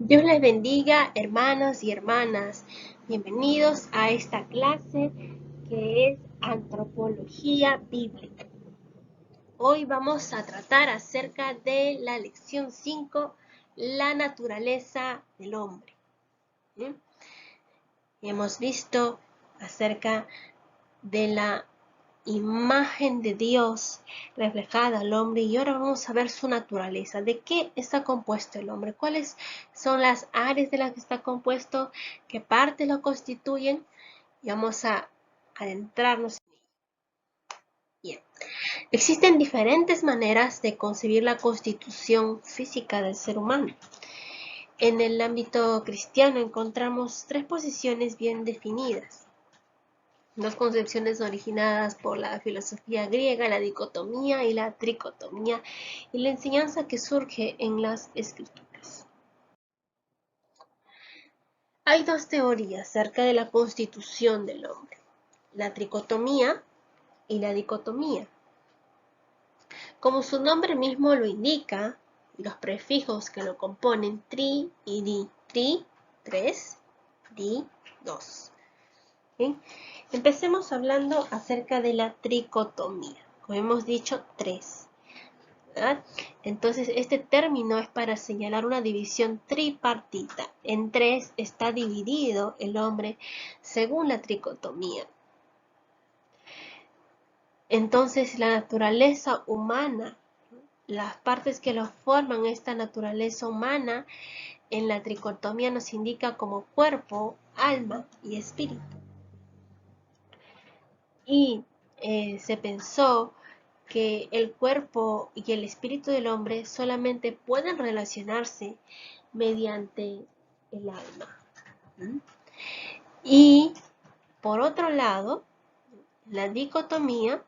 Dios les bendiga, hermanos y hermanas. Bienvenidos a esta clase que es Antropología Bíblica. Hoy vamos a tratar acerca de la lección 5, la naturaleza del hombre. ¿Sí? Hemos visto acerca de la imagen de Dios reflejada al hombre y ahora vamos a ver su naturaleza. ¿De qué está compuesto el hombre? ¿Cuáles son las áreas de las que está compuesto? ¿Qué partes lo constituyen? Y vamos a adentrarnos en ello. Bien. Existen diferentes maneras de concebir la constitución física del ser humano. En el ámbito cristiano encontramos tres posiciones bien definidas. Dos concepciones originadas por la filosofía griega, la dicotomía y la tricotomía, y la enseñanza que surge en las escrituras. Hay dos teorías acerca de la constitución del hombre, la tricotomía y la dicotomía. Como su nombre mismo lo indica, los prefijos que lo componen tri y di, tri, 3, di, 2. ¿Sí? Empecemos hablando acerca de la tricotomía. Como hemos dicho, 3. ¿Verdad? Entonces, este término es para señalar una división tripartita. En 3 está dividido el hombre según la tricotomía. Entonces, la naturaleza humana, las partes que lo forman esta naturaleza humana, en la tricotomía nos indica como cuerpo, alma y espíritu. Y se pensó que el cuerpo y el espíritu del hombre solamente pueden relacionarse mediante el alma. Y por otro lado, la dicotomía,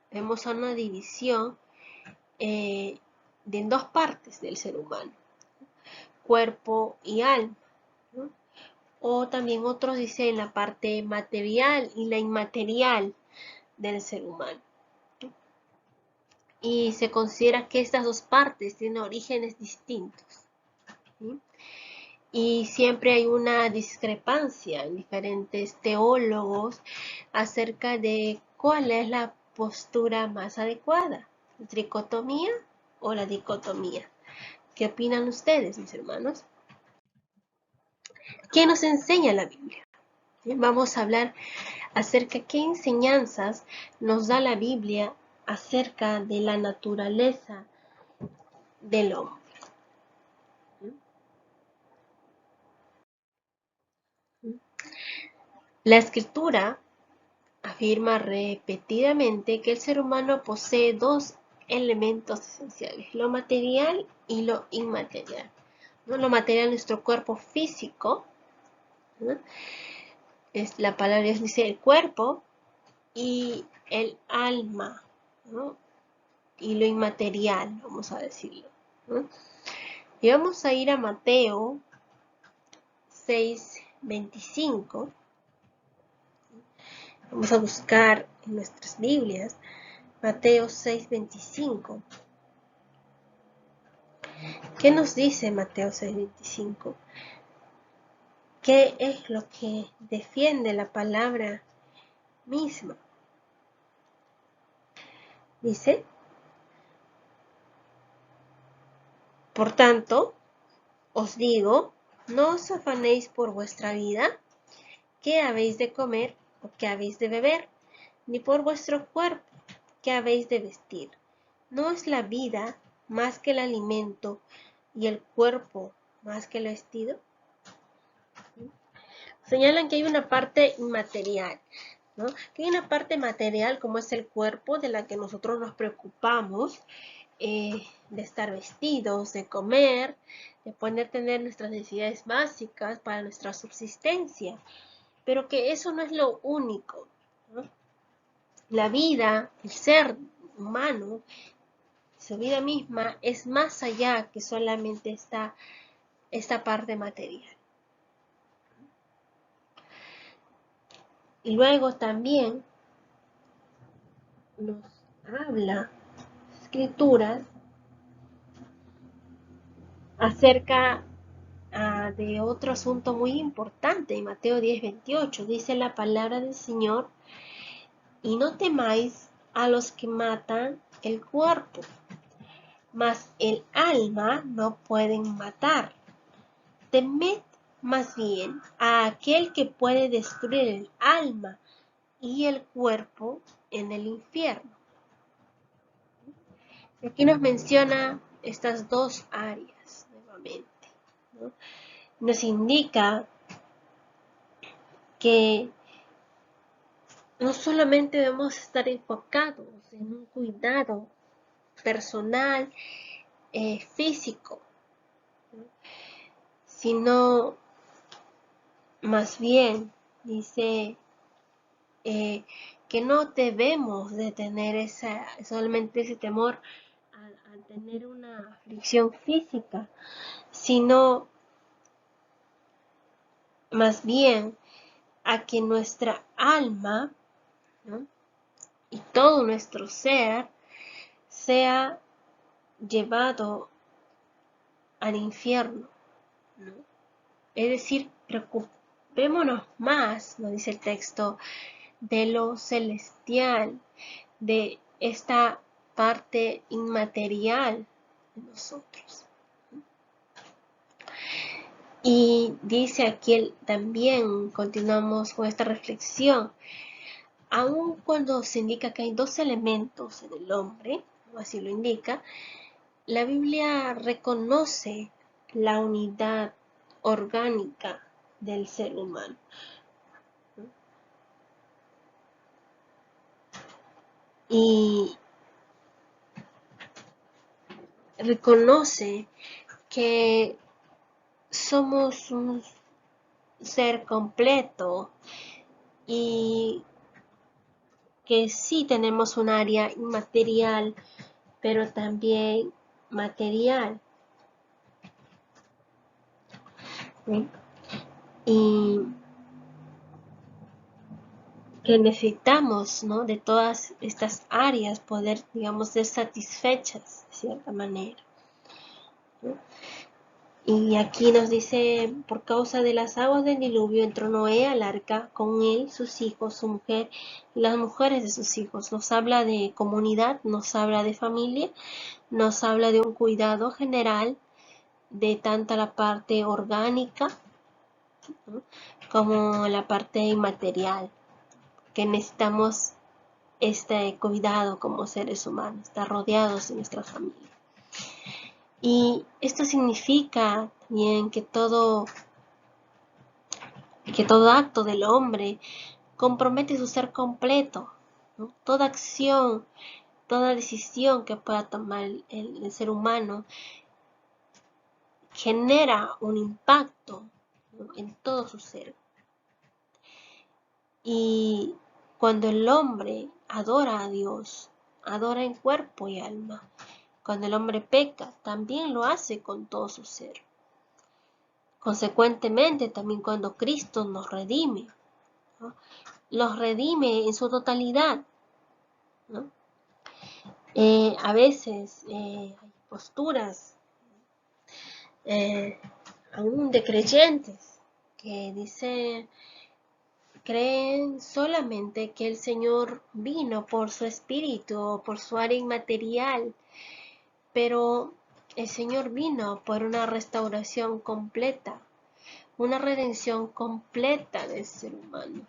vemos una división de dos partes del ser humano, cuerpo y alma. O también otros dicen la parte material y la inmaterial del ser humano. Y se considera que estas dos partes tienen orígenes distintos. ¿Sí? Y siempre hay una discrepancia en diferentes teólogos acerca de cuál es la postura más adecuada, la tricotomía o la dicotomía. ¿Qué opinan ustedes, mis hermanos? ¿Qué nos enseña la Biblia? Vamos a hablar acerca de qué enseñanzas nos da la Biblia acerca de la naturaleza del hombre. La Escritura afirma repetidamente que el ser humano posee dos elementos esenciales, lo material y lo inmaterial. ¿No? Lo material, nuestro cuerpo físico, ¿no? Es, la palabra dice el cuerpo, y el alma, ¿no? Y lo inmaterial, vamos a decirlo, ¿no? Y vamos a ir a Mateo 6:25. Vamos a buscar en nuestras Biblias Mateo 6:25. ¿Qué nos dice Mateo 6:25? ¿Qué es lo que defiende la palabra misma? Dice, por tanto, os digo, no os afanéis por vuestra vida, qué habéis de comer o qué habéis de beber, ni por vuestro cuerpo, qué habéis de vestir. ¿No es la vida más que el alimento y el cuerpo más que el vestido? Señalan que hay una parte inmaterial, ¿no? Que hay una parte material como es el cuerpo de la que nosotros nos preocupamos, de estar vestidos, de comer, de poder tener nuestras necesidades básicas para nuestra subsistencia, pero que eso no es lo único, ¿no? La vida, el ser humano, su vida misma es más allá que solamente esta parte material. Y luego también nos habla escrituras acerca habla de otro asunto muy importante en Mateo 10:28. Dice la palabra del Señor: y no temáis a los que matan el cuerpo, mas el alma no pueden matar. Temed más bien a aquel que puede destruir el alma y el cuerpo en el infierno. Aquí nos menciona estas dos áreas nuevamente, ¿no? Nos indica que no solamente debemos estar enfocados en un cuidado personal, físico, ¿no? Sino más bien dice que no debemos de tener solamente ese temor a tener una aflicción física, sino más bien a que nuestra alma, ¿no?, y todo nuestro ser sea llevado al infierno, ¿no? Es decir, preocupémonos más, nos dice el texto, de lo celestial, de esta parte inmaterial de nosotros. Y dice aquí también, continuamos con esta reflexión, aun cuando se indica que hay dos elementos en el hombre, así lo indica, la Biblia reconoce la unidad orgánica del ser humano. Y reconoce que somos un ser completo y que sí tenemos un área inmaterial, pero también material. ¿Sí? Y que necesitamos, ¿no?, de todas estas áreas poder, digamos, ser satisfechas de cierta manera, ¿no? Y aquí nos dice: por causa de las aguas del diluvio entró Noé al arca, con él sus hijos, su mujer y las mujeres de sus hijos. Nos habla de comunidad, nos habla de familia, nos habla de un cuidado general de tanto la parte orgánica, ¿no?, como la parte inmaterial, que necesitamos este cuidado como seres humanos, estar rodeados de nuestra familia. Y esto significa también que todo acto del hombre compromete su ser completo, ¿no? Toda acción, toda decisión que pueda tomar el ser humano genera un impacto, ¿no?, en todo su ser. Y cuando el hombre adora a Dios, adora en cuerpo y alma. Cuando el hombre peca, también lo hace con todo su ser. Consecuentemente, también cuando Cristo nos redime, ¿no?, los redime en su totalidad, ¿no? A veces hay posturas aún de creyentes que creen solamente que el Señor vino por su espíritu o por su área inmaterial, pero el Señor vino por una restauración completa, una redención completa del ser humano.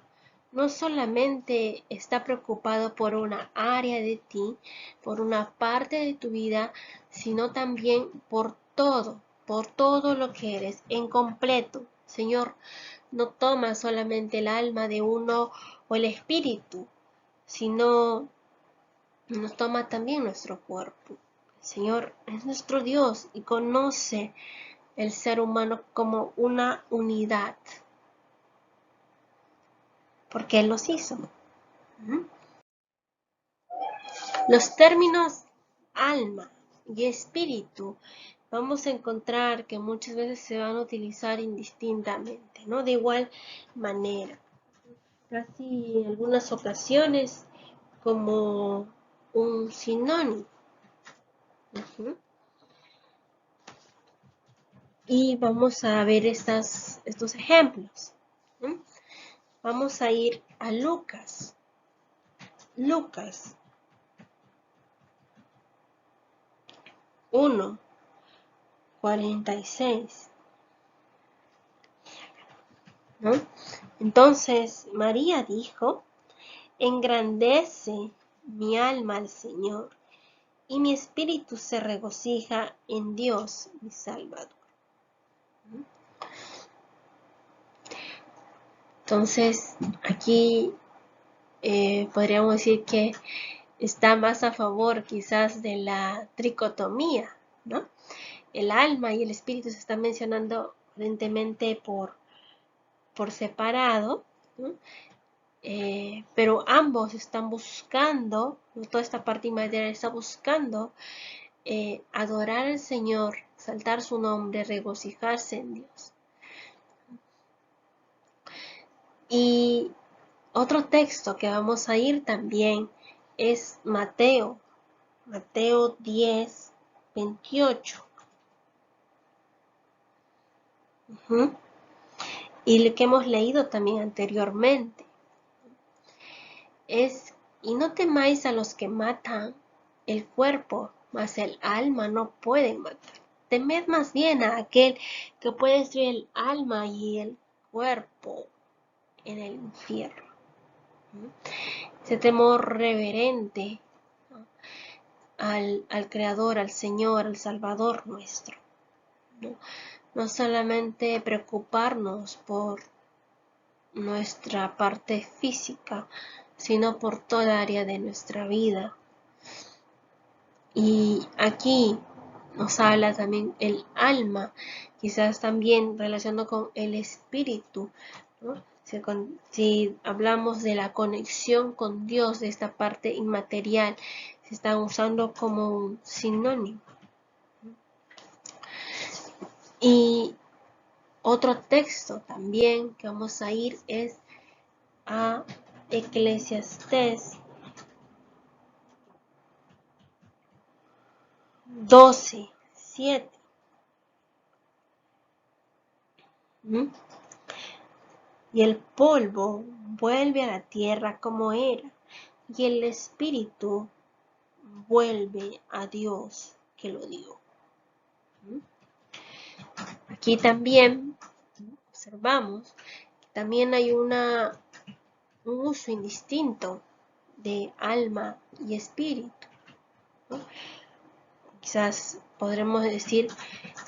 No solamente está preocupado por una área de ti, por una parte de tu vida, sino también por todo lo que eres en completo. Señor no toma solamente el alma de uno o el espíritu, sino nos toma también nuestro cuerpo. El Señor es nuestro Dios y conoce el ser humano como una unidad, porque Él los hizo. Los términos alma y espíritu vamos a encontrar que muchas veces se van a utilizar indistintamente, ¿no?, de igual manera, casi en algunas ocasiones como un sinónimo. Y vamos a ver estos ejemplos. Vamos a ir a Lucas. Lucas 1:46. ¿No? Entonces María dijo: engrandece mi alma al Señor, y mi espíritu se regocija en Dios mi Salvador. Entonces aquí podríamos decir que está más a favor quizás de la tricotomía, ¿no? El alma y el espíritu se están mencionando evidentemente por separado, ¿no? Pero ambos están buscando, ¿no? Toda esta parte inmaterial está buscando adorar al Señor, exaltar su nombre, regocijarse en Dios. Y otro texto que vamos a ir también es Mateo 10:28. Y lo que hemos leído también anteriormente es: y no temáis a los que matan el cuerpo, mas el alma no pueden matar. Temed más bien a aquel que puede destruir el alma y el cuerpo en el infierno. Ese temor reverente, ¿no? al Creador, al Señor, al Salvador nuestro, ¿no? No solamente preocuparnos por nuestra parte física, sino por toda área de nuestra vida. Y aquí nos habla también el alma, quizás también relacionado con el espíritu, ¿no? Si hablamos de la conexión con Dios, de esta parte inmaterial, se está usando como un sinónimo. Y otro texto también que vamos a ir es a Eclesiastés 12:7. Y el polvo vuelve a la tierra como era, y el espíritu vuelve a Dios que lo dio. Aquí también observamos que también hay un uso indistinto de alma y espíritu, ¿no? Quizás podremos decir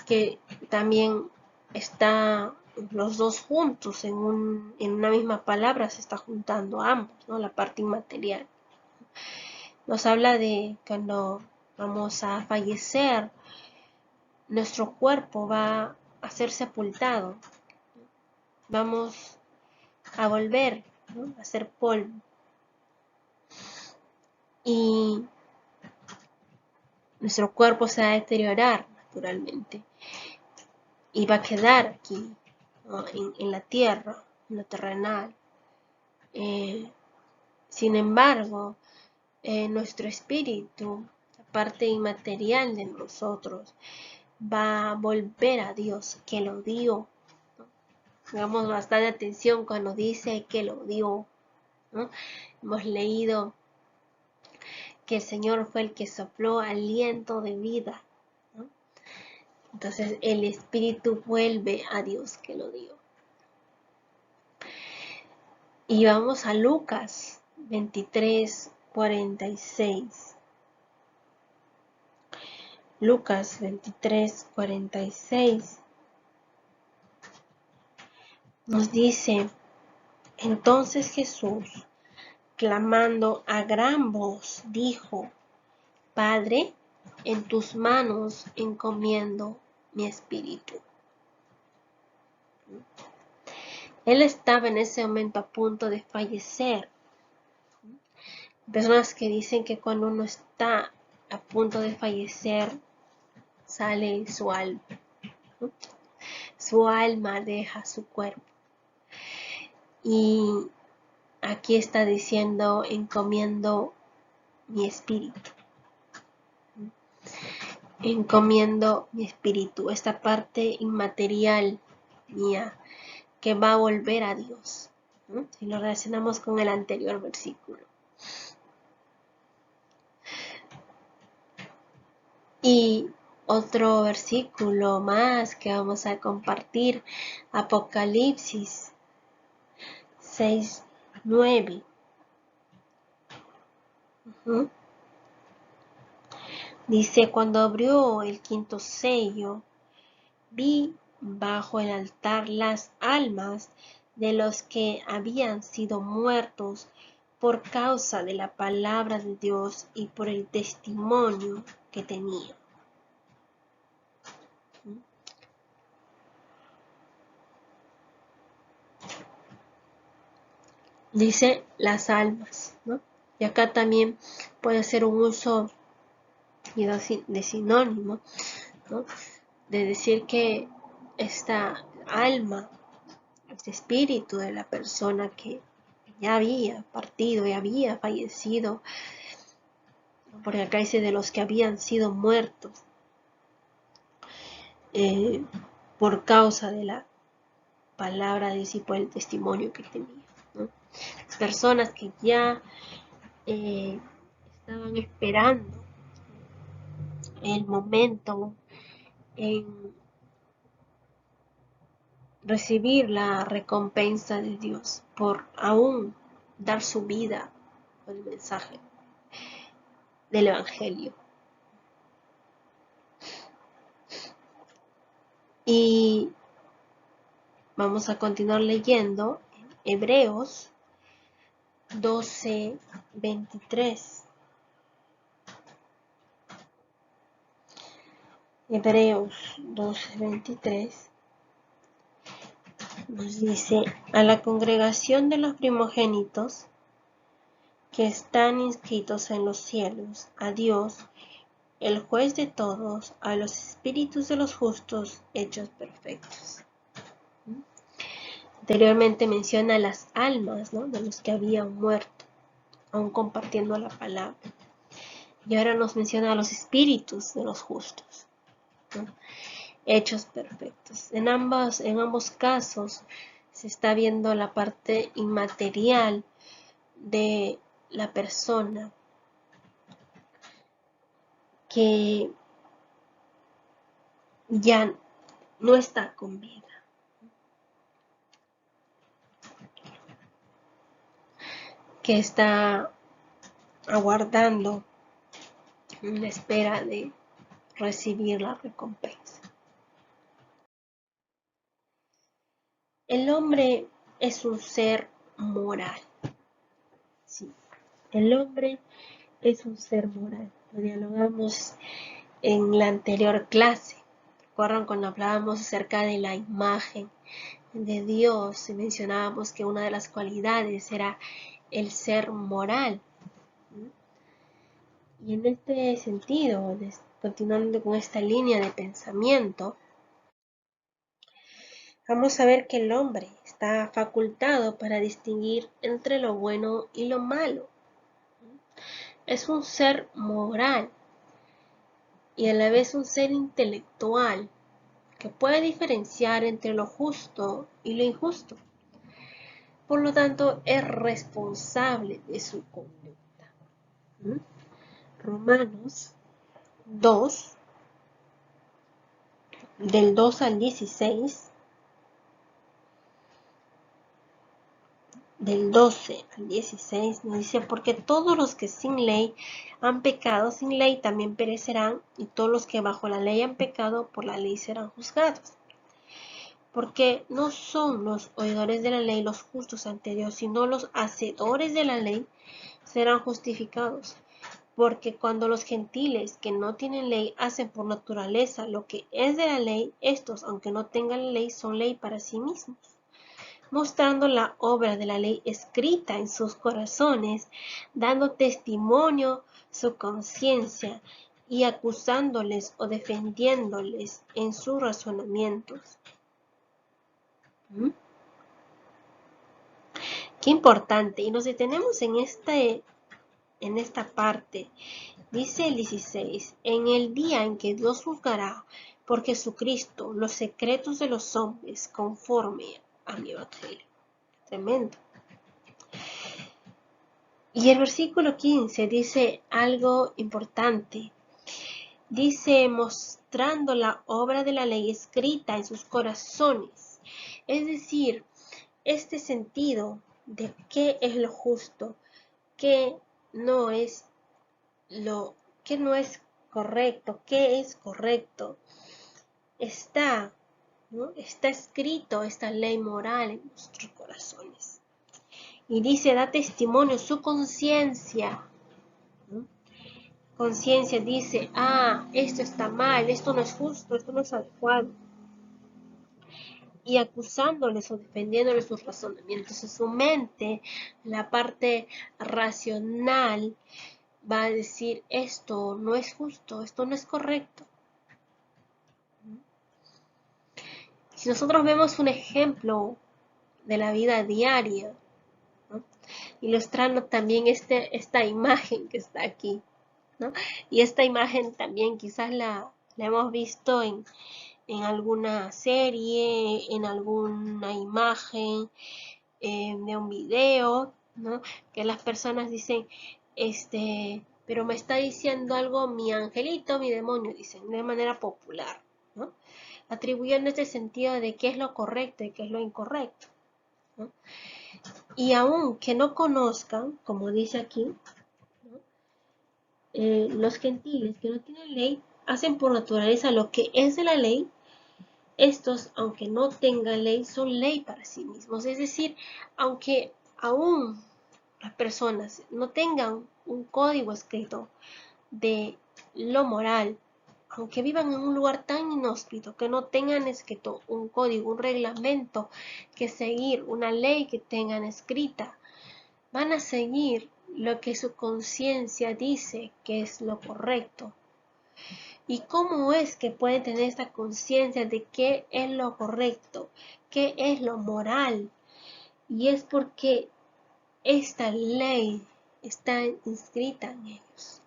que también está los dos juntos en una misma palabra, se está juntando ambos, ¿no? La parte inmaterial. Nos habla de cuando vamos a fallecer, nuestro cuerpo va a ser sepultado. Vamos a volver, ¿no? A ser polvo. Y nuestro cuerpo se va a deteriorar naturalmente. Y va a quedar aquí, ¿no? en la tierra, en lo terrenal. Sin embargo, nuestro espíritu, la parte inmaterial de nosotros, va a volver a Dios que lo dio, ¿no? Hagamos bastante atención cuando dice que lo dio, ¿no? Hemos leído que el Señor fue el que sopló aliento de vida, ¿no? Entonces el espíritu vuelve a Dios que lo dio. Y vamos a Lucas 23:46. Lucas 23:46 nos dice: entonces Jesús, clamando a gran voz, dijo: Padre, en tus manos encomiendo mi espíritu. Él estaba en ese momento a punto de fallecer. Personas que dicen que cuando uno está a punto de fallecer, sale su alma. Su alma deja su cuerpo. Y aquí está diciendo: encomiendo mi espíritu. encomiendo mi espíritu, esta parte inmaterial mía que va a volver a Dios, ¿no? Si lo relacionamos con el anterior versículo. Y otro versículo más que vamos a compartir, Apocalipsis 6:9. Dice, cuando abrió el quinto sello, vi bajo el altar las almas de los que habían sido muertos por causa de la palabra de Dios y por el testimonio que tenían. Dice las almas, ¿no? Y acá también puede ser un uso de sinónimo, ¿no? De decir que esta alma, este espíritu de la persona que ya había partido y había fallecido, porque acá dice de los que habían sido muertos por causa de la palabra de Dios y por el testimonio que tenía, ¿no? Las personas que ya estaban esperando el momento en recibir la recompensa de Dios por aún dar su vida por el mensaje del Evangelio. Y vamos a continuar leyendo en Hebreos 12:23. Hebreos 12:23 nos dice, a la congregación de los primogénitos que están inscritos en los cielos, a Dios, el juez de todos, a los espíritus de los justos hechos perfectos. Anteriormente menciona las almas, ¿no?, de los que habían muerto, aún compartiendo la palabra. Y ahora nos menciona a los espíritus de los justos, ¿no?, hechos perfectos. En ambos casos se está viendo la parte inmaterial de la persona que ya no está con vida, que está aguardando en la espera de recibir la recompensa. El hombre es un ser moral. Sí, el hombre es un ser moral. Lo dialogamos en la anterior clase. ¿Recuerdan cuando hablábamos acerca de la imagen de Dios y mencionábamos que una de las cualidades era el ser moral? Y en este sentido, continuando con esta línea de pensamiento, vamos a ver que el hombre está facultado para distinguir entre lo bueno y lo malo. Es un ser moral y a la vez un ser intelectual que puede diferenciar entre lo justo y lo injusto. Por lo tanto, es responsable de su conducta. Romanos 2, del 2 al 16, del 12 al 16, nos dice, porque todos los que sin ley han pecado, sin ley también perecerán, y todos los que bajo la ley han pecado, por la ley serán juzgados. Porque no son los oidores de la ley los justos ante Dios, sino los hacedores de la ley serán justificados. Porque cuando los gentiles que no tienen ley hacen por naturaleza lo que es de la ley, estos, aunque no tengan ley, son ley para sí mismos, mostrando la obra de la ley escrita en sus corazones, dando testimonio su conciencia y acusándoles o defendiéndoles en sus razonamientos. Qué importante. Y nos detenemos en esta parte Dice el 16, en el día en que Dios juzgará por Jesucristo los secretos de los hombres conforme a mi evangelio. Tremendo. Y el versículo 15 dice algo importante. Dice, mostrando la obra de la ley escrita en sus corazones. Es decir, este sentido de qué es lo justo, qué no es qué no es correcto, qué es correcto. Está, ¿no? Está escrito esta ley moral en nuestros corazones. Y dice, da testimonio su conciencia. ¿No? Conciencia dice, esto está mal, esto no es justo, esto no es adecuado. Y acusándoles o defendiéndoles sus razonamientos en su mente, la parte racional va a decir, esto no es justo, esto no es correcto. Si nosotros vemos un ejemplo de la vida diaria, ¿no? Ilustrando también esta imagen que está aquí, ¿no? Y esta imagen también quizás la hemos visto en alguna serie, en alguna imagen, de un video, ¿no? Que las personas dicen, pero me está diciendo algo mi angelito, mi demonio, dicen, de manera popular, ¿no? Atribuyendo este sentido de qué es lo correcto y qué es lo incorrecto, ¿no? Y aun que no conozcan, como dice aquí, ¿no? Los gentiles que no tienen ley hacen por naturaleza lo que es de la ley. Estos, aunque no tengan ley, son ley para sí mismos. Es decir, aunque aún las personas no tengan un código escrito de lo moral, aunque vivan en un lugar tan inhóspito, que no tengan escrito un código, un reglamento que seguir, una ley que tengan escrita, van a seguir lo que su conciencia dice que es lo correcto. ¿Y cómo es que pueden tener esta conciencia de qué es lo correcto, qué es lo moral? Y es porque esta ley está inscrita en ellos.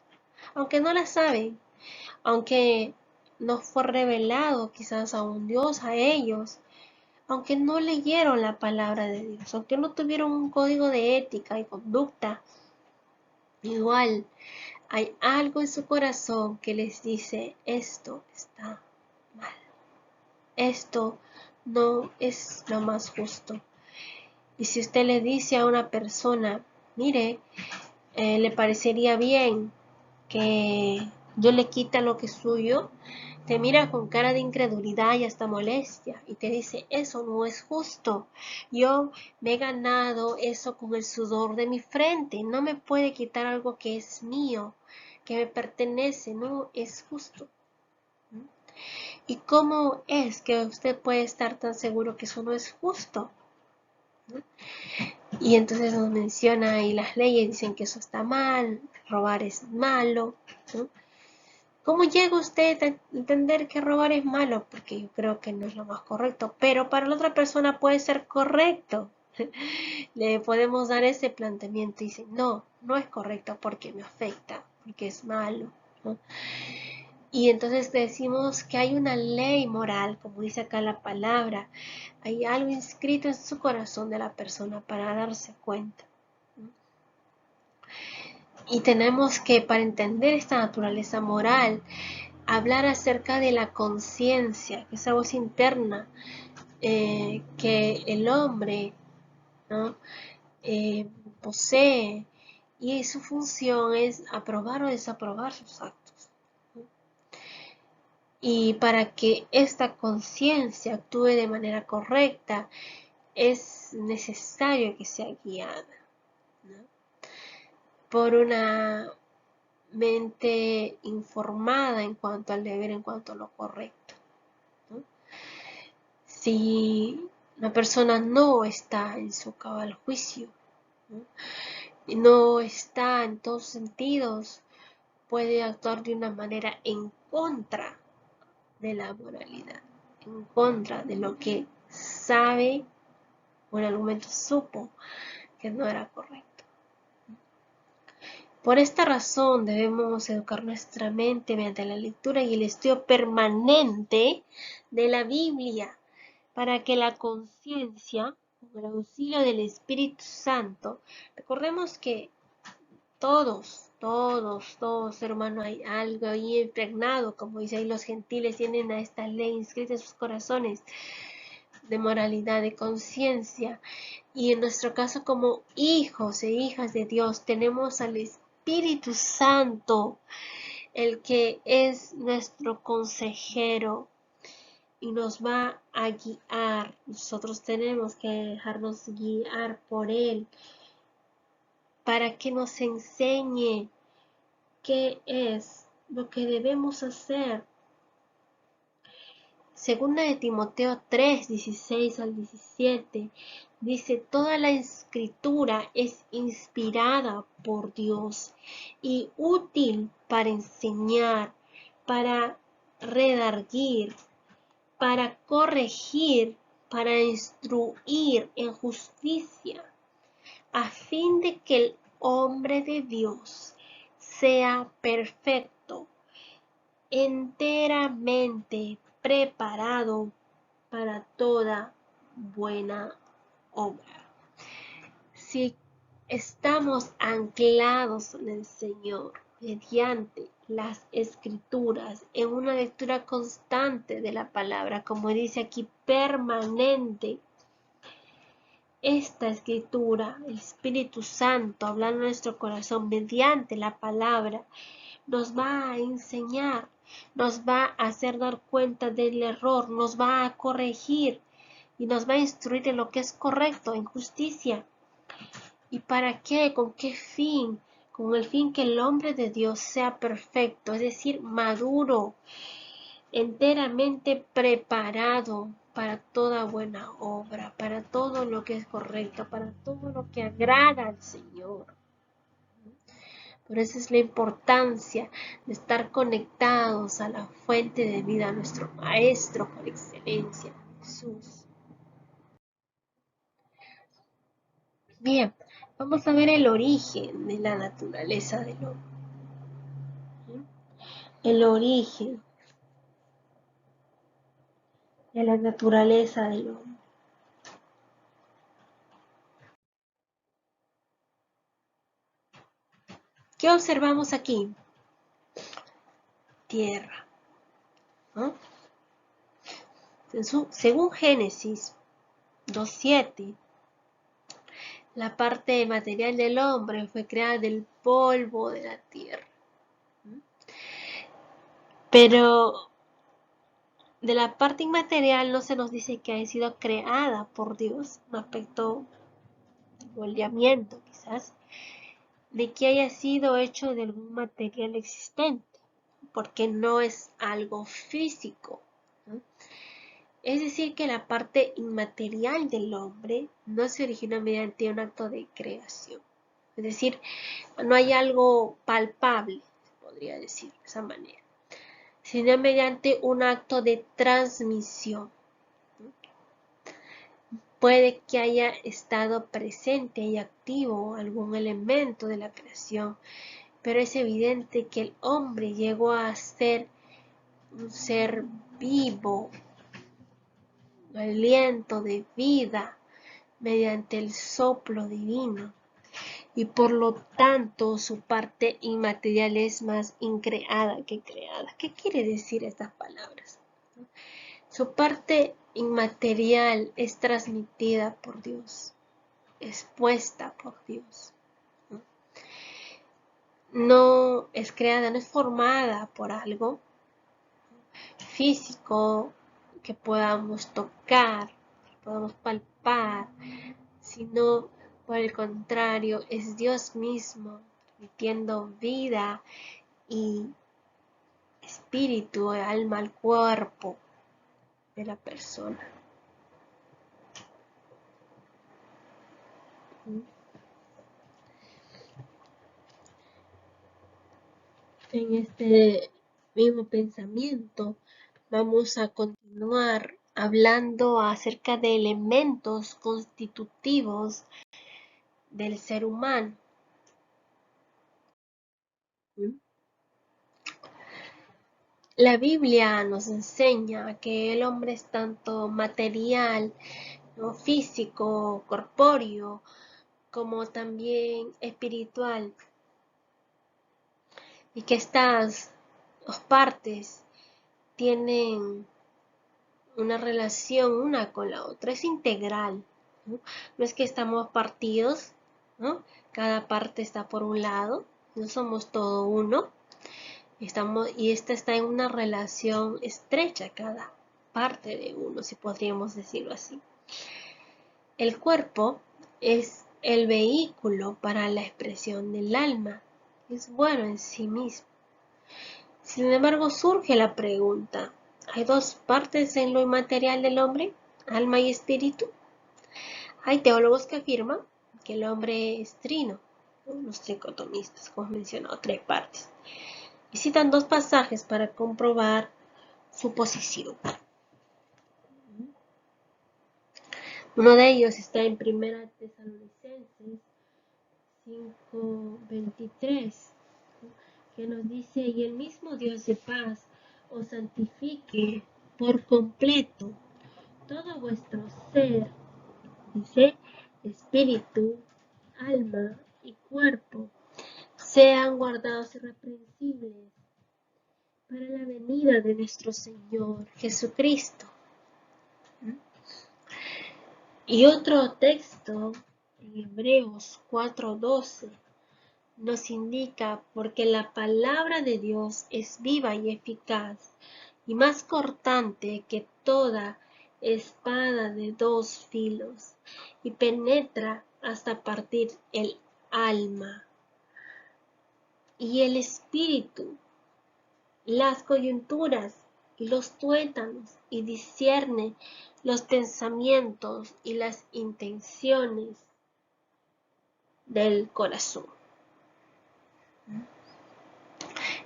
Aunque no la saben, aunque no fue revelado quizás a un Dios, a ellos, aunque no leyeron la palabra de Dios, aunque no tuvieron un código de ética y conducta, igual hay algo en su corazón que les dice, esto está mal, esto no es lo más justo. Y si usted le dice a una persona, mire, le parecería bien que yo le quita lo que es suyo, te mira con cara de incredulidad y hasta molestia y te dice, eso no es justo. Yo me he ganado eso con el sudor de mi frente. No me puede quitar algo que es mío, que me pertenece. No es justo. ¿Y cómo es que usted puede estar tan seguro que eso no es justo? Y entonces nos menciona y las leyes dicen que eso está mal, robar es malo, ¿no? ¿Cómo llega usted a entender que robar es malo? Porque yo creo que no es lo más correcto, pero para la otra persona puede ser correcto. Le podemos dar ese planteamiento y dice, no, no es correcto porque me afecta, porque es malo, ¿no? Y entonces decimos que hay una ley moral, como dice acá la palabra, hay algo inscrito en su corazón de la persona para darse cuenta. Y tenemos que, para entender esta naturaleza moral, hablar acerca de la conciencia, que es esa voz interna que el hombre, ¿no? Posee, y su función es aprobar o desaprobar sus actos. Y para que esta conciencia actúe de manera correcta, es necesario que sea guiada, ¿no? Por una mente informada en cuanto al deber, en cuanto a lo correcto, ¿no? Si la persona no está en su cabal juicio, ¿no? Y no está en todos sentidos, puede actuar de una manera en contra de la moralidad, en contra de lo que sabe o en algún momento supo que no era correcto. Por esta razón debemos educar nuestra mente mediante la lectura y el estudio permanente de la Biblia, para que la conciencia, con el auxilio del Espíritu Santo, recordemos que todos, hermano, hay algo ahí impregnado, como dice ahí, los gentiles tienen a esta ley inscrita en sus corazones de moralidad, de conciencia, y en nuestro caso como hijos e hijas de Dios tenemos al Espíritu Santo, el que es nuestro consejero y nos va a guiar. Nosotros tenemos que dejarnos guiar por Él para que nos enseñe qué es lo que debemos hacer. Segunda de Timoteo 3, 16 al 17, dice: toda la escritura es inspirada por Dios y útil para enseñar, para redarguir, para corregir, para instruir en justicia, a fin de que el hombre de Dios sea perfecto, enteramente preparado para toda buena obra. Si estamos anclados en el Señor mediante las Escrituras, en una lectura constante de la palabra, como dice aquí, permanente, esta Escritura, el Espíritu Santo hablando en nuestro corazón mediante la palabra, nos va a enseñar, nos va a hacer dar cuenta del error, nos va a corregir y nos va a instruir en lo que es correcto, en justicia. ¿Y para qué? ¿Con qué fin? Con el fin que el hombre de Dios sea perfecto, es decir, maduro, enteramente preparado para toda buena obra, para todo lo que es correcto, para todo lo que agrada al Señor. Por eso es la importancia de estar conectados a la fuente de vida, a nuestro Maestro por excelencia, Jesús. Bien, vamos a ver el origen de la naturaleza del hombre. El origen de la naturaleza del hombre. ¿Qué observamos aquí? Tierra, ¿no? Según Génesis 2:7, la parte material del hombre fue creada del polvo de la tierra. Pero de la parte inmaterial no se nos dice que haya sido creada por Dios, un aspecto de moldeamiento quizás, de que haya sido hecho de algún material existente, porque no es algo físico, ¿no? Es decir, que la parte inmaterial del hombre no se originó mediante un acto de creación. Es decir, no hay algo palpable, se podría decir de esa manera, sino mediante un acto de transmisión. Puede que haya estado presente y activo algún elemento de la creación, pero es evidente que el hombre llegó a ser un ser vivo, un aliento de vida mediante el soplo divino, y por lo tanto su parte inmaterial es más increada que creada. ¿Qué quiere decir estas palabras? Su parte inmaterial es transmitida por Dios, expuesta por Dios. No es creada, no es formada por algo físico que podamos tocar, que podamos palpar, sino por el contrario, es Dios mismo transmitiendo vida y espíritu, alma al cuerpo de la persona. En este mismo pensamiento vamos a continuar hablando acerca de elementos constitutivos del ser humano. La Biblia nos enseña que el hombre es tanto material, ¿no?, físico, corpóreo, como también espiritual, y que estas dos partes tienen una relación una con la otra, es integral, ¿no? No es que estamos partidos, ¿no? Cada parte está por un lado, no somos todo uno, y esta está en una relación estrecha cada parte de uno, si podríamos decirlo así. El cuerpo es el vehículo para la expresión del alma, es bueno en sí mismo. Sin embargo, surge la pregunta, ¿hay dos partes en lo inmaterial del hombre, alma y espíritu? Hay teólogos que afirman que el hombre es trino, los tricotomistas, como mencionado, tres partes, y citan dos pasajes para comprobar su posición. Uno de ellos está en 1 Tesalonicenses 5:23, que nos dice: y el mismo Dios de paz os santifique por completo todo vuestro ser, dice, espíritu, alma y cuerpo, sean guardados irreprensibles para la venida de nuestro Señor Jesucristo. Y otro texto en Hebreos 4:12 nos indica: porque la palabra de Dios es viva y eficaz, y más cortante que toda espada de dos filos, y penetra hasta partir el alma y el espíritu, las coyunturas y los tuétanos, y discierne los pensamientos y las intenciones del corazón.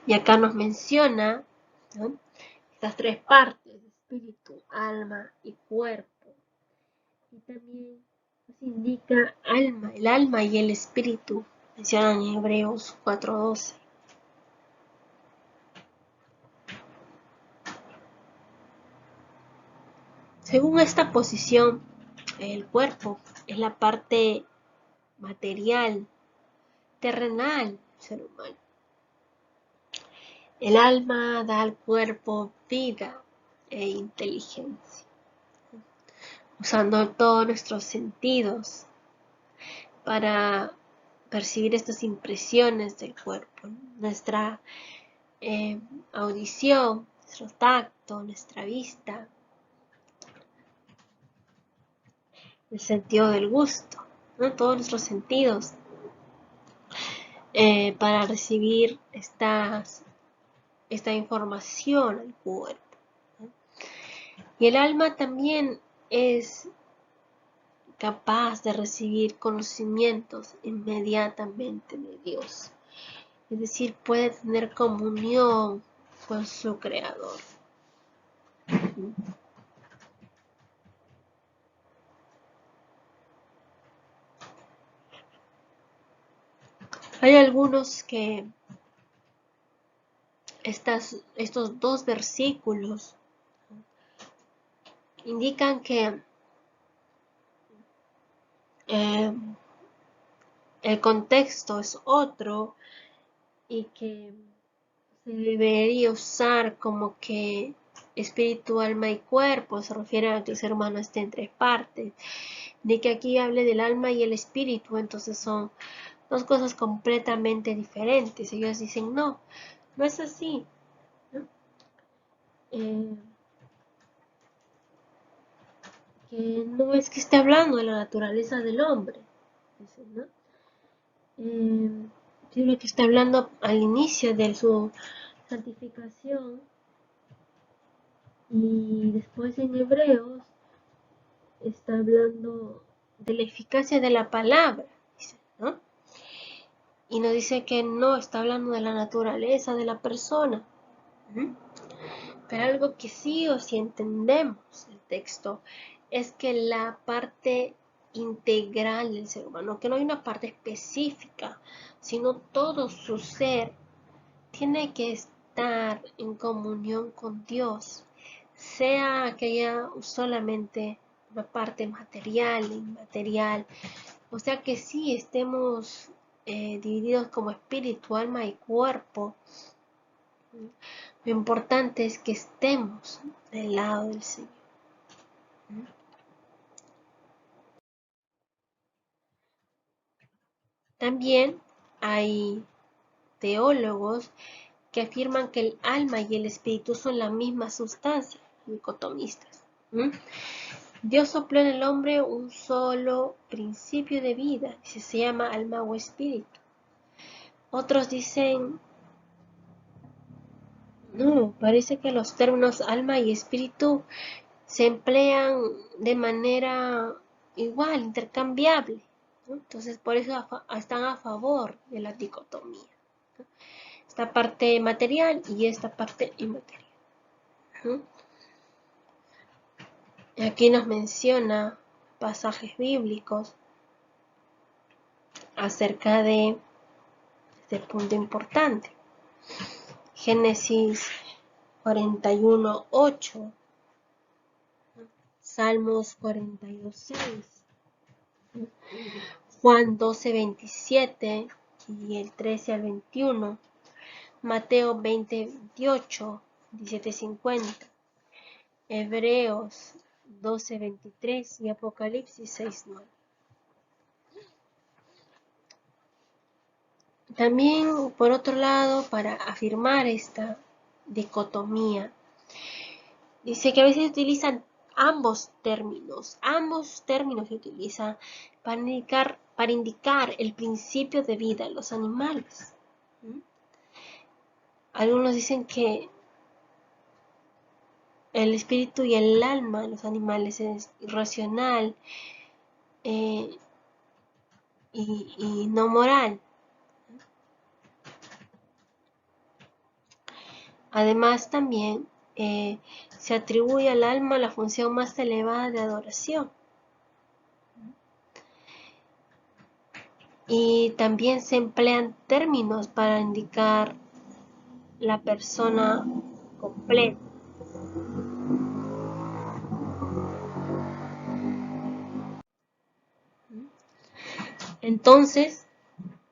Y acá nos menciona, ¿no?, estas tres partes: espíritu, alma y cuerpo. Y también nos indica alma, el alma y el espíritu, mencionan en Hebreos 4:12. Según esta posición, el cuerpo es la parte material, terrenal del ser humano. El alma da al cuerpo vida e inteligencia, usando todos nuestros sentidos para percibir estas impresiones del cuerpo, ¿no? Nuestra audición, nuestro tacto, nuestra vista, el sentido del gusto, ¿no? Todos nuestros sentidos para recibir esta información al cuerpo, ¿no? Y el alma también es capaz de recibir conocimientos inmediatamente de Dios, es decir, puede tener comunión con su Creador. Hay algunos que estos dos versículos indican que el contexto es otro y que se debería usar como que espíritu, alma y cuerpo se refiere a que el ser humano esté en tres partes, de que aquí hable del alma y el espíritu, entonces son dos cosas completamente diferentes. Ellos dicen: no, no es así, ¿no? Que no es que esté hablando de la naturaleza del hombre, dicen, ¿no? Sino que está hablando al inicio de su santificación, y después en Hebreos está hablando de la eficacia de la palabra, dice, ¿no? Y nos dice que no está hablando de la naturaleza de la persona. Pero algo que sí o sí entendemos el texto es que la parte integral del ser humano, que no hay una parte específica, sino todo su ser, tiene que estar en comunión con Dios, sea aquella solamente una parte material, inmaterial, o sea que sí estemos divididos como espíritu, alma y cuerpo. Lo importante es que estemos del lado del Señor. También hay teólogos que afirman que el alma y el espíritu son la misma sustancia, dicotomistas. Dios sopló en el hombre un solo principio de vida, se llama alma o espíritu. Otros dicen, no, parece que los términos alma y espíritu se emplean de manera igual, intercambiable, ¿no? Entonces por eso están a favor de la dicotomía, ¿no? Esta parte material y esta parte inmaterial, ¿no? Aquí nos menciona pasajes bíblicos acerca de este punto importante. Génesis 41:8, Salmos 42:6, Juan 12:27 y el 13 al 21, Mateo 20:28, 17:50, Hebreos 12:23 y Apocalipsis 6:9. También, por otro lado, para afirmar esta dicotomía, dice que a veces utilizan ambos términos se utilizan para indicar el principio de vida de los animales. Algunos dicen que el espíritu y el alma de los animales es irracional y no moral. Además, también se atribuye al alma la función más elevada de adoración. Y también se emplean términos para indicar la persona completa. Entonces,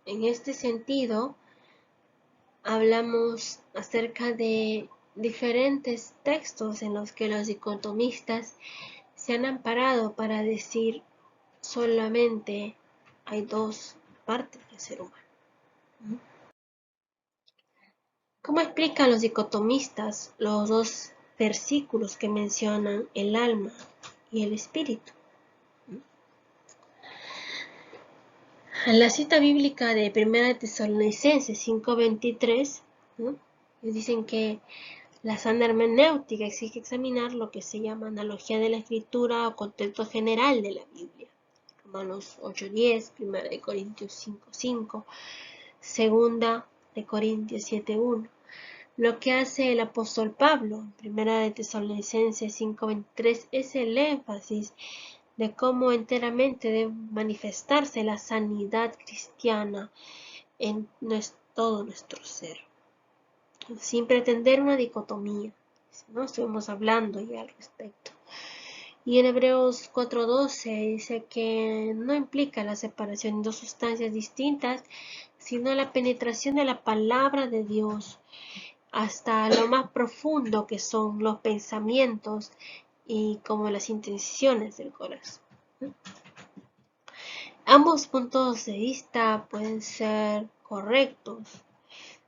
en este sentido, hablamos acerca de diferentes textos en los que los dicotomistas se han amparado para decir solamente hay dos partes del ser humano. ¿Cómo explican los dicotomistas los dos versículos que mencionan el alma y el espíritu? En la cita bíblica de 1 Tesalonicenses 5:23, ¿no?, dicen que la sana hermenéutica exige examinar lo que se llama analogía de la escritura o contexto general de la Biblia. Romanos 8:10, 1 Corintios 5:5, 2 Corintios 7:1. Lo que hace el apóstol Pablo en 1 Tesalonicenses 5:23 es el énfasis de cómo enteramente debe manifestarse la sanidad cristiana en todo nuestro ser, sin pretender una dicotomía, ¿no? Estuvimos hablando ya al respecto. Y en Hebreos 4:12 dice que no implica la separación de dos sustancias distintas, sino la penetración de la palabra de Dios hasta lo más profundo que son los pensamientos y como las intenciones del corazón. Ambos puntos de vista pueden ser correctos,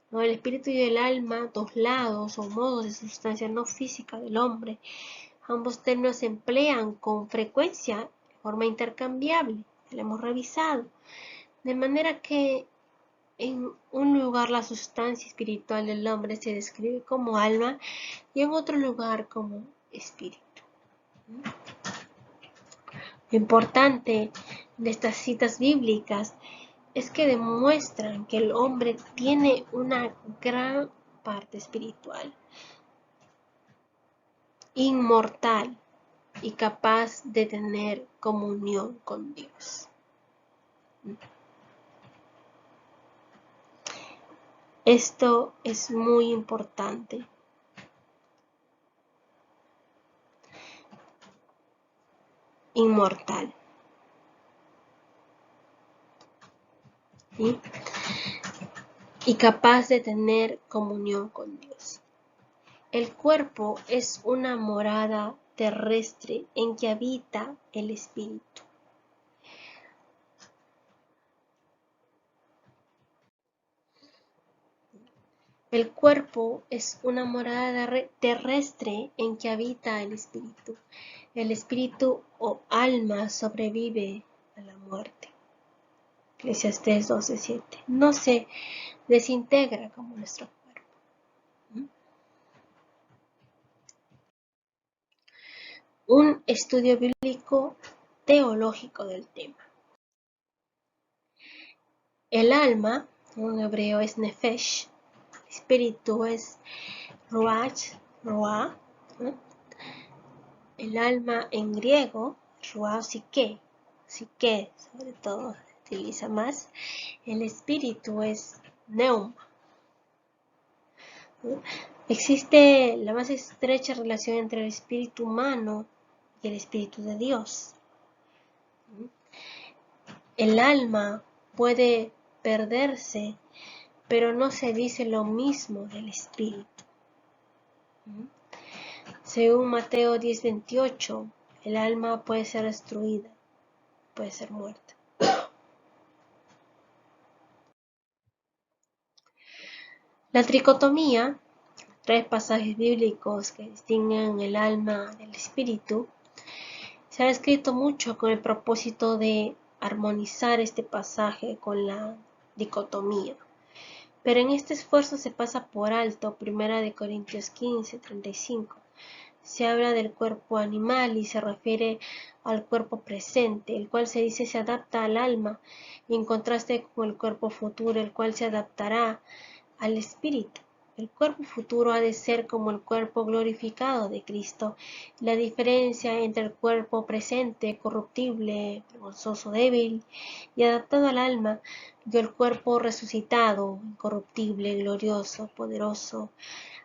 ¿no? El espíritu y el alma, dos lados o modos de sustancia no física del hombre. Ambos términos se emplean con frecuencia de forma intercambiable, lo hemos revisado, de manera que en un lugar la sustancia espiritual del hombre se describe como alma y en otro lugar como espíritu. Lo importante de estas citas bíblicas es que demuestran que el hombre tiene una gran parte espiritual, inmortal y capaz de tener comunión con Dios. Esto es muy importante. Inmortal. ¿Sí? Y capaz de tener comunión con Dios. El cuerpo es una morada terrestre en que habita el espíritu. El cuerpo es una morada terrestre en que habita el espíritu. El espíritu o alma sobrevive a la muerte. Eclesiastés 12:7. No se desintegra como nuestro cuerpo. Un estudio bíblico teológico del tema. El alma, en hebreo es nefesh, espíritu es ruach, ruah. El alma en griego, ruah, psique, sobre todo se utiliza más. El espíritu es neuma. Existe la más estrecha relación entre el espíritu humano y el espíritu de Dios. El alma puede perderse, pero no se dice lo mismo del espíritu. Según Mateo 10:28, el alma puede ser destruida, puede ser muerta. La tricotomía, 3 pasajes bíblicos que distinguen el alma del espíritu, se ha escrito mucho con el propósito de armonizar este pasaje con la dicotomía. Pero en este esfuerzo se pasa por alto 1 Corintios 15:35. Se habla del cuerpo animal y se refiere al cuerpo presente, el cual se dice se adapta al alma, en contraste con el cuerpo futuro, el cual se adaptará al espíritu. El cuerpo futuro ha de ser como el cuerpo glorificado de Cristo. La diferencia entre el cuerpo presente, corruptible, vergonzoso, débil y adaptado al alma, y el cuerpo resucitado, incorruptible, glorioso, poderoso,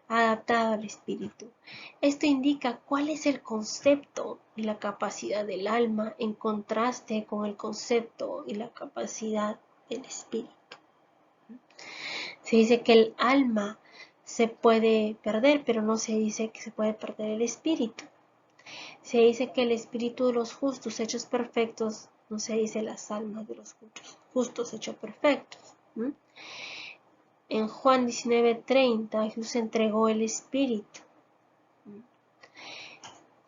adaptado al espíritu. Esto indica cuál es el concepto y la capacidad del alma en contraste con el concepto y la capacidad del espíritu. Se dice que el alma se puede perder, pero no se dice que se puede perder el espíritu. Se dice que el espíritu de los justos hechos perfectos, no se dice las almas de los justos hechos perfectos. En Juan 19:30 Jesús entregó el espíritu.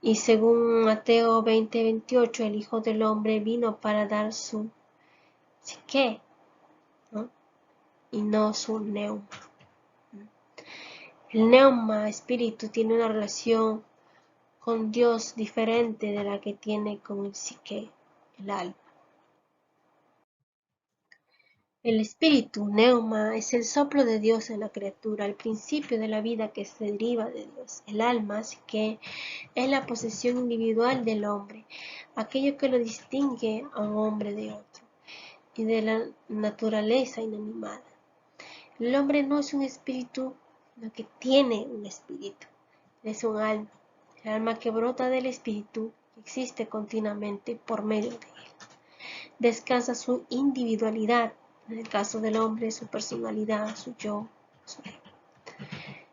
Y según Mateo 20:28, el Hijo del Hombre vino para dar su psique, ¿no? Y no su neuma. El neuma, espíritu, tiene una relación con Dios diferente de la que tiene con el psique, el alma. El espíritu, neuma, es el soplo de Dios en la criatura, el principio de la vida que se deriva de Dios. El alma, psique, es la posesión individual del hombre, aquello que lo distingue a un hombre de otro, y de la naturaleza inanimada. El hombre no es un espíritu, sino que tiene un espíritu, es un alma. El alma que brota del espíritu existe continuamente por medio de él. Descansa su individualidad, en el caso del hombre, su personalidad, su yo, su ego.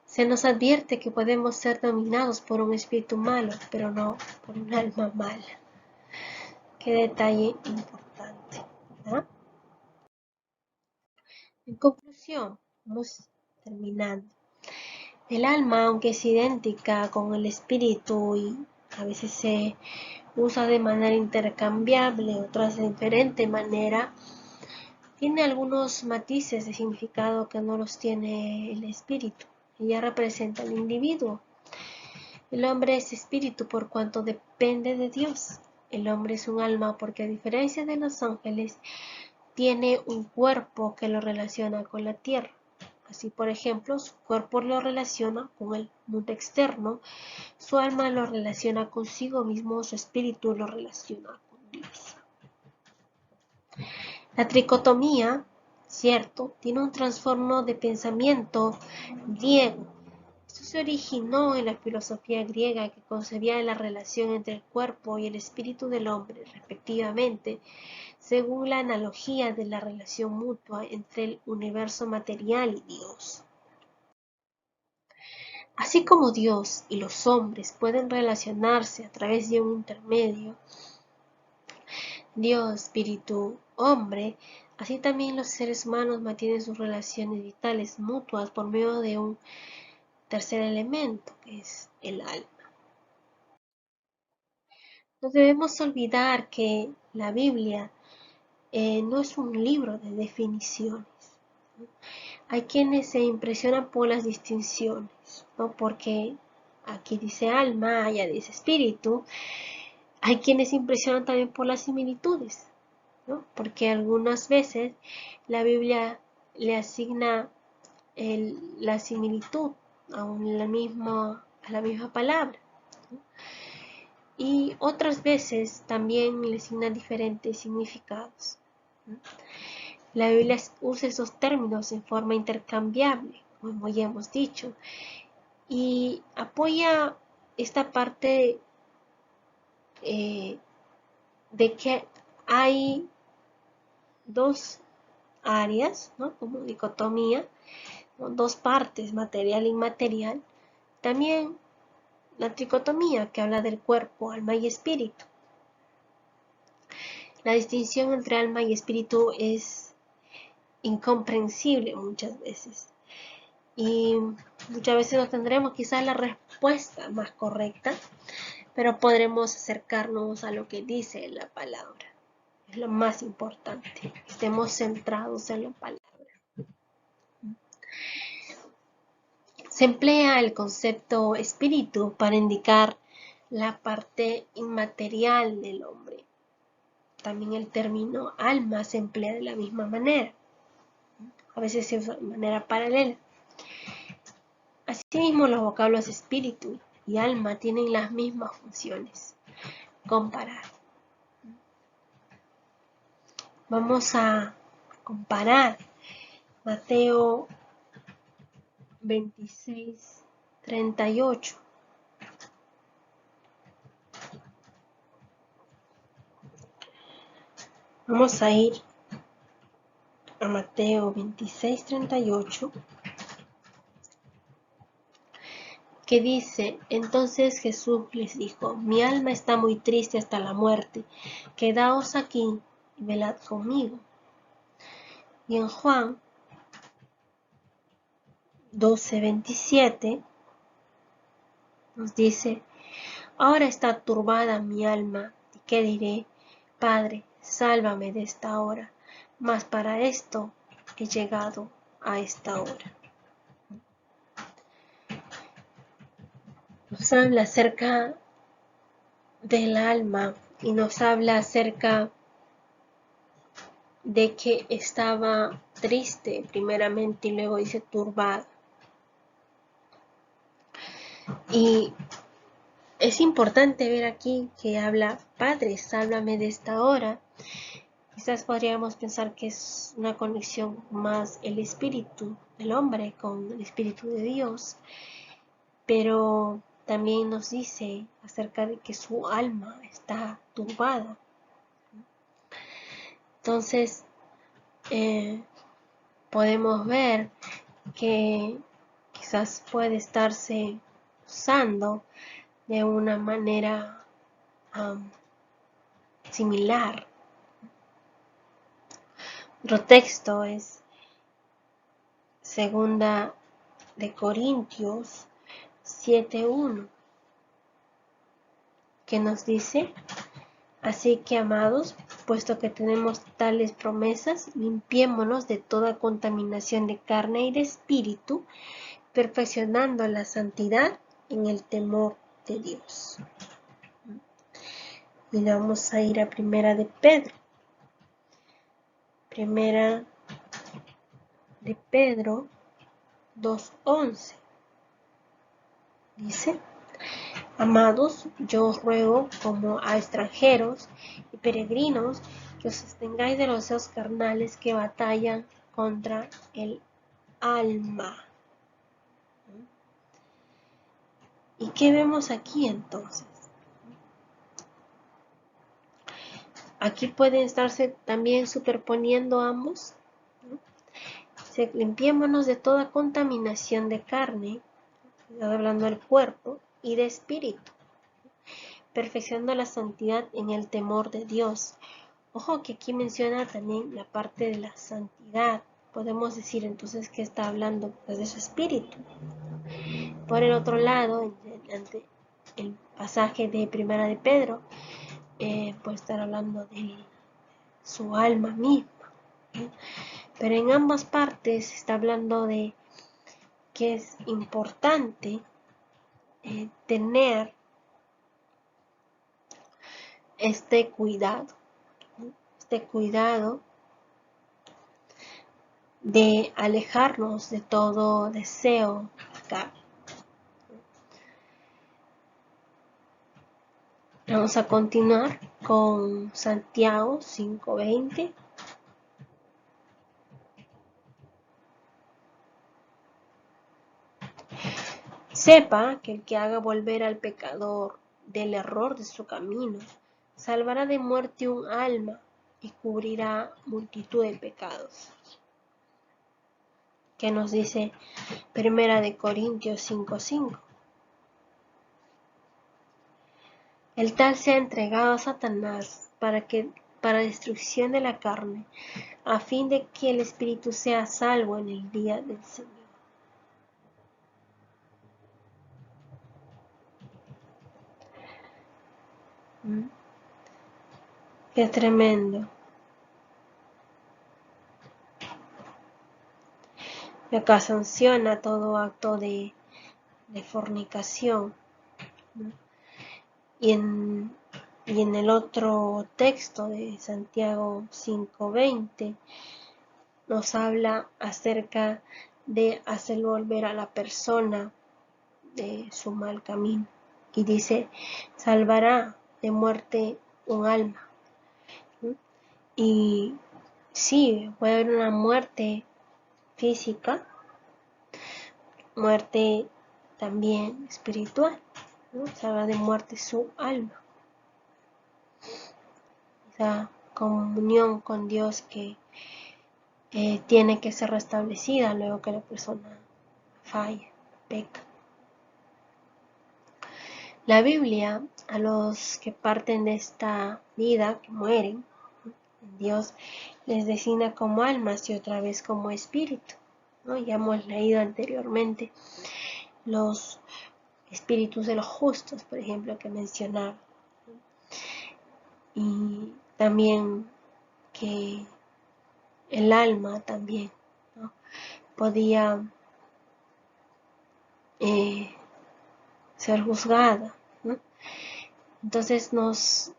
Se nos advierte que podemos ser dominados por un espíritu malo, pero no por un alma mala. Qué detalle importante, ¿verdad? En conclusión, vamos terminando. El alma, aunque es idéntica con el espíritu y a veces se usa de manera intercambiable, otras de diferente manera, tiene algunos matices de significado que no los tiene el espíritu. Ella representa al individuo. El hombre es espíritu por cuanto depende de Dios. El hombre es un alma porque, a diferencia de los ángeles, tiene un cuerpo que lo relaciona con la tierra. Así, por ejemplo, su cuerpo lo relaciona con el mundo externo, su alma lo relaciona consigo mismo, su espíritu lo relaciona con Dios. La tricotomía cierto, tiene un trastorno de pensamiento griego. Esto se originó en la filosofía griega que concebía la relación entre el cuerpo y el espíritu del hombre, respectivamente, según la analogía de la relación mutua entre el universo material y Dios. Así como Dios y los hombres pueden relacionarse a través de un intermedio, Dios, espíritu, hombre, así también los seres humanos mantienen sus relaciones vitales mutuas por medio de un tercer elemento, que es el alma. No debemos olvidar que la Biblia no es un libro de definiciones, ¿no? Hay quienes se impresionan por las distinciones, ¿no? Porque aquí dice alma, allá dice espíritu. Hay quienes se impresionan también por las similitudes, ¿no? Porque algunas veces la Biblia le asigna la similitud a la misma palabra, ¿no? Y otras veces también le asigna diferentes significados, ¿no? La Biblia usa esos términos en forma intercambiable, como ya hemos dicho, y apoya esta parte de que hay dos áreas, ¿no? Como dicotomía, ¿no? Dos partes, material e inmaterial. También la tricotomía, que habla del cuerpo, alma y espíritu. La distinción entre alma y espíritu es incomprensible muchas veces. Y muchas veces no tendremos quizás la respuesta más correcta, pero podremos acercarnos a lo que dice la palabra. Es lo más importante, que estemos centrados en la palabra. Se emplea el concepto espíritu para indicar la parte inmaterial del hombre. También el término alma se emplea de la misma manera. A veces se usa de manera paralela. Asimismo, los vocablos espíritu y alma tienen las mismas funciones. Comparar. Vamos a comparar Mateo 26:38. Vamos a ir a Mateo 26:38, que dice: entonces Jesús les dijo: mi alma está muy triste hasta la muerte, quedaos aquí y velad conmigo. Y en Juan 12:27 nos dice: ahora está turbada mi alma, ¿y qué diré? Padre, sálvame de esta hora, mas para esto he llegado a esta hora. Nos habla acerca del alma y nos habla acerca de que estaba triste primeramente y luego dice turbada. Y es importante ver aquí que habla: Padre, sálvame de esta hora. Quizás podríamos pensar que es una conexión más el espíritu del hombre con el espíritu de Dios, pero también nos dice acerca de que su alma está turbada. Entonces podemos ver que quizás puede estarse usando de una manera similar. Otro texto es 2 de Corintios 7:1, que nos dice: así que, amados, puesto que tenemos tales promesas, limpiémonos de toda contaminación de carne y de espíritu, perfeccionando la santidad en el temor de Dios. Y vamos a ir a Primera de Pedro. Primera de Pedro 2:11. Dice: amados, yo os ruego como a extranjeros y peregrinos que os abstengáis de los deseos carnales que batallan contra el alma. ¿Y qué vemos aquí entonces? Aquí pueden estarse también superponiendo ambos. Limpiémonos de toda contaminación de carne, hablando del cuerpo, y de espíritu, perfeccionando la santidad en el temor de Dios. Ojo que aquí menciona también la parte de la santidad. Podemos decir entonces que está hablando pues, de su espíritu. Por el otro lado, ante el pasaje de Primera de Pedro, puede estar hablando de su alma misma. Pero en ambas partes está hablando de que es importante tener este cuidado de alejarnos de todo deseo acá. Vamos a continuar con Santiago 5:20. Sepa que el que haga volver al pecador del error de su camino, salvará de muerte un alma y cubrirá multitud de pecados. ¿Qué nos dice Primera de Corintios 5:5? El tal se ha entregado a Satanás para destrucción de la carne, a fin de que el espíritu sea salvo en el día del Señor. Qué tremendo. Y acá sanciona todo acto de fornicación. Y en el otro texto de Santiago 5:20 nos habla acerca de hacer volver a la persona de su mal camino. Y dice, salvará de muerte un alma. Y sí, puede haber una muerte física, muerte también espiritual, ¿no? Salva de muerte su alma. Esa comunión con Dios que tiene que ser restablecida luego que la persona falla, peca. La Biblia, a los que parten de esta vida, que mueren, Dios les designa como almas y otra vez como espíritu, ¿no? Ya hemos leído anteriormente los espíritus de los justos, por ejemplo, que mencionaba. Y también que el alma también, ¿no? Podía ser juzgada, ¿no? Entonces nos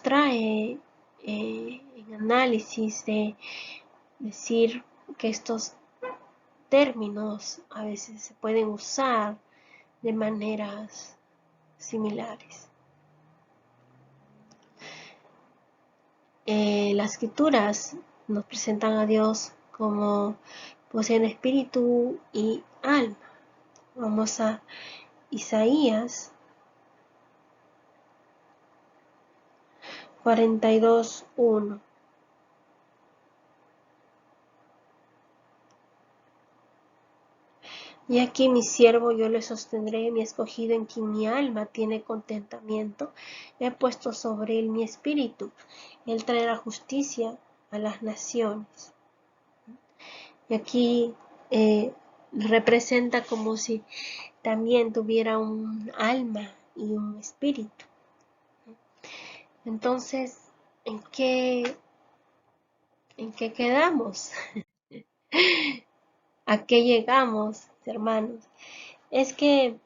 trae en análisis de decir que estos términos a veces se pueden usar de maneras similares. Las escrituras nos presentan a Dios como poseen espíritu y alma. Vamos a Isaías 42:1. Y aquí mi siervo, yo le sostendré, mi escogido en quien mi alma tiene contentamiento. He puesto sobre él mi espíritu. Él traerá justicia a las naciones. Y aquí representa como si también tuviera un alma y un espíritu. Entonces, ¿en qué quedamos? ¿A qué llegamos, hermanos? Es que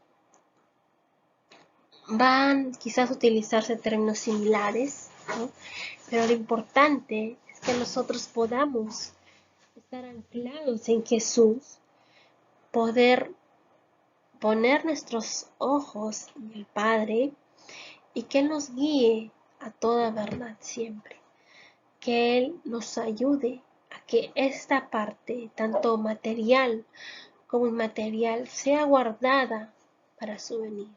van quizás a utilizarse términos similares, ¿no? Pero lo importante es que nosotros podamos estar anclados en Jesús, poder poner nuestros ojos en el Padre y que Él nos guíe a toda verdad siempre, que Él nos ayude a que esta parte, tanto material como inmaterial, sea guardada para su venida.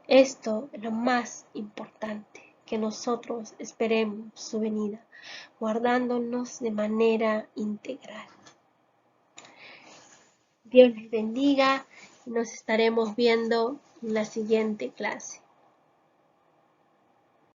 Esto es lo más importante, que nosotros esperemos su venida, guardándonos de manera integral. Dios les bendiga y nos estaremos viendo en la siguiente clase.